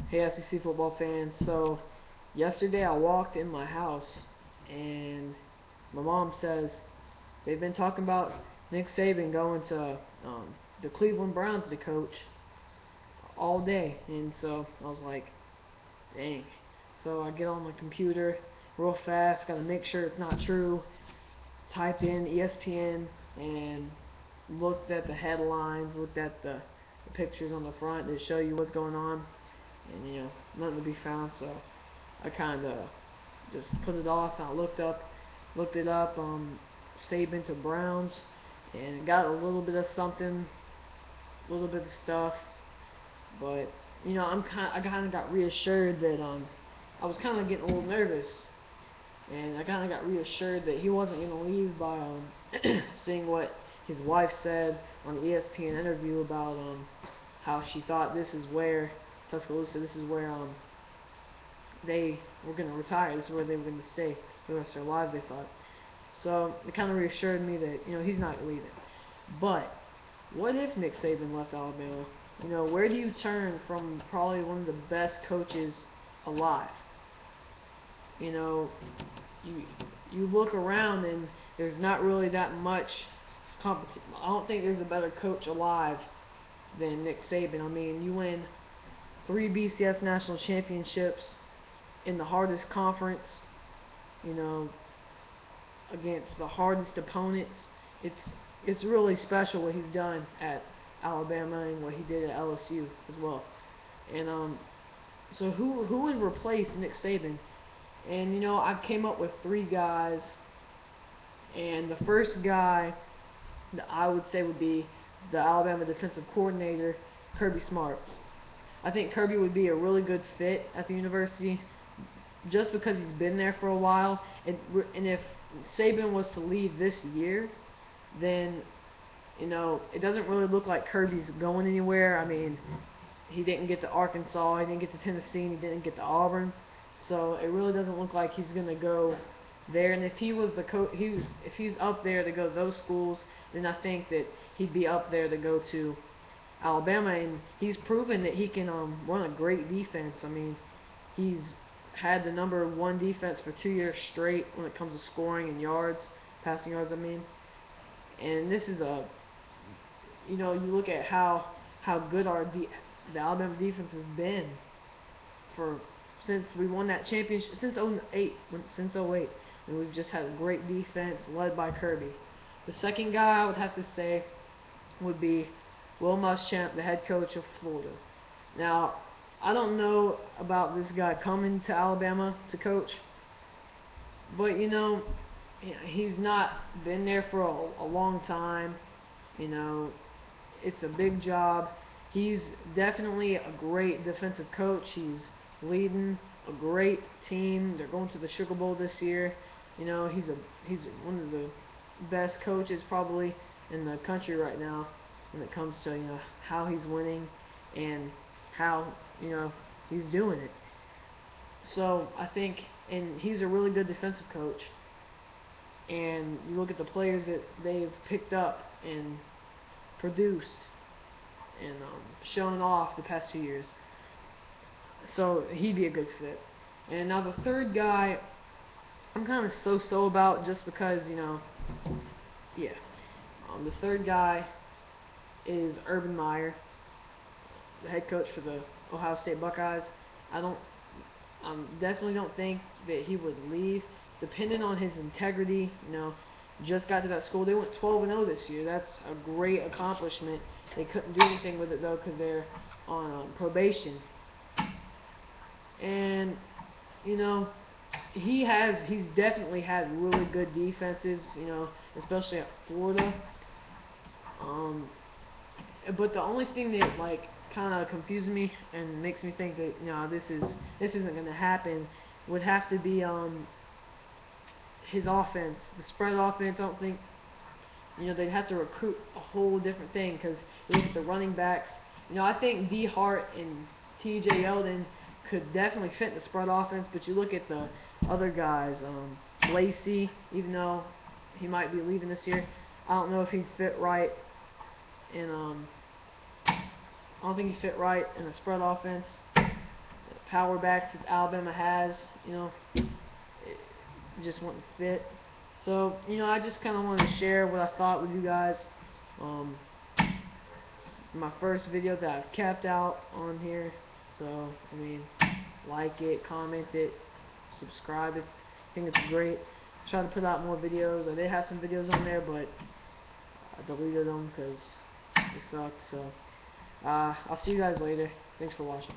Hey SEC football fans, so yesterday I walked in my house and my mom says they've been talking about Nick Saban going to the Cleveland Browns to coach all day, and so I was like, dang. So I get on my computer real fast, gotta make sure it's not true, typed in ESPN and looked at the headlines, looked at the pictures on the front that show you what's going on, and nothing to be found. So I kind of just put it off. And I looked it up, Saban to Browns, and got a little bit of something, a little bit of stuff. But I kind of got reassured that I was kind of getting a little nervous, and I kind of got reassured that he wasn't going to leave by seeing what his wife said on the ESPN interview about how she thought this is where Tuscaloosa, this is where they were going to retire. This is where they were going to stay for the rest of their lives, they thought. So it kind of reassured me that he's not leaving. But what if Nick Saban left Alabama? Where do you turn from probably one of the best coaches alive? You you look around and there's not really that much competition. I don't think there's a better coach alive than Nick Saban. I mean, you win 3 BCS national championships in the hardest conference, you know, against the hardest opponents. It's really special what he's done at Alabama and what he did at LSU as well. And so who would replace Nick Saban? And I came up with 3 guys, and the first guy that I would say would be the Alabama defensive coordinator, Kirby Smart. I think Kirby would be a really good fit at the university just because he's been there for a while. And if Saban was to leave this year, then it doesn't really look like Kirby's going anywhere. I mean, he didn't get to Arkansas, he didn't get to Tennessee, and he didn't get to Auburn. So it really doesn't look like he's going to go there. And if he was if he's up there to go to those schools, then I think that he'd be up there to go to Alabama. And he's proven that he can run a great defense. I mean, he's had the #1 defense for 2 years straight when it comes to scoring and yards, passing yards. I mean, and this is you look at how good the Alabama defense has been since we won that championship, since '08, and we've just had a great defense led by Kirby. The second guy I would have to say would be Will Muschamp, the head coach of Florida. Now, I don't know about this guy coming to Alabama to coach, but he's not been there for a long time. It's a big job. He's definitely a great defensive coach. He's leading a great team. They're going to the Sugar Bowl this year. He's one of the best coaches probably in the country right now when it comes to how he's winning and how he's doing it. So I think, and he's a really good defensive coach. And you look at the players that they've picked up and produced and shown off the past 2 years. So he'd be a good fit. And now the third guy, I'm kind of so about just because, yeah. The third guy is Urban Meyer, the head coach for the Ohio State Buckeyes. I definitely don't think that he would leave, depending on his integrity. Just got to that school. They went 12-0 this year. That's a great accomplishment. They couldn't do anything with it though because they're on probation. And he's definitely had really good defenses. Especially at Florida. But the only thing that kind of confuses me and makes me think that this isn't going to happen would have to be his offense, the spread offense. I don't think they'd have to recruit a whole different thing because you look at the running backs. I think D Hart and T.J. Yeldon could definitely fit in the spread offense, but you look at the other guys, Lacey, even though he might be leaving this year, I don't know if he'd fit right in I don't think he fit right in a spread offense. power backs that Alabama has, you know, it just wouldn't fit. So, you know, I just kind of wanted to share what I thought with you guys. It's my first video that I've kept out on here. So, I mean, like it, comment it, subscribe it. I think it's great. Try to put out more videos. I did have some videos on there, but I deleted them because they sucked. So, I'll see you guys later. Thanks for watching.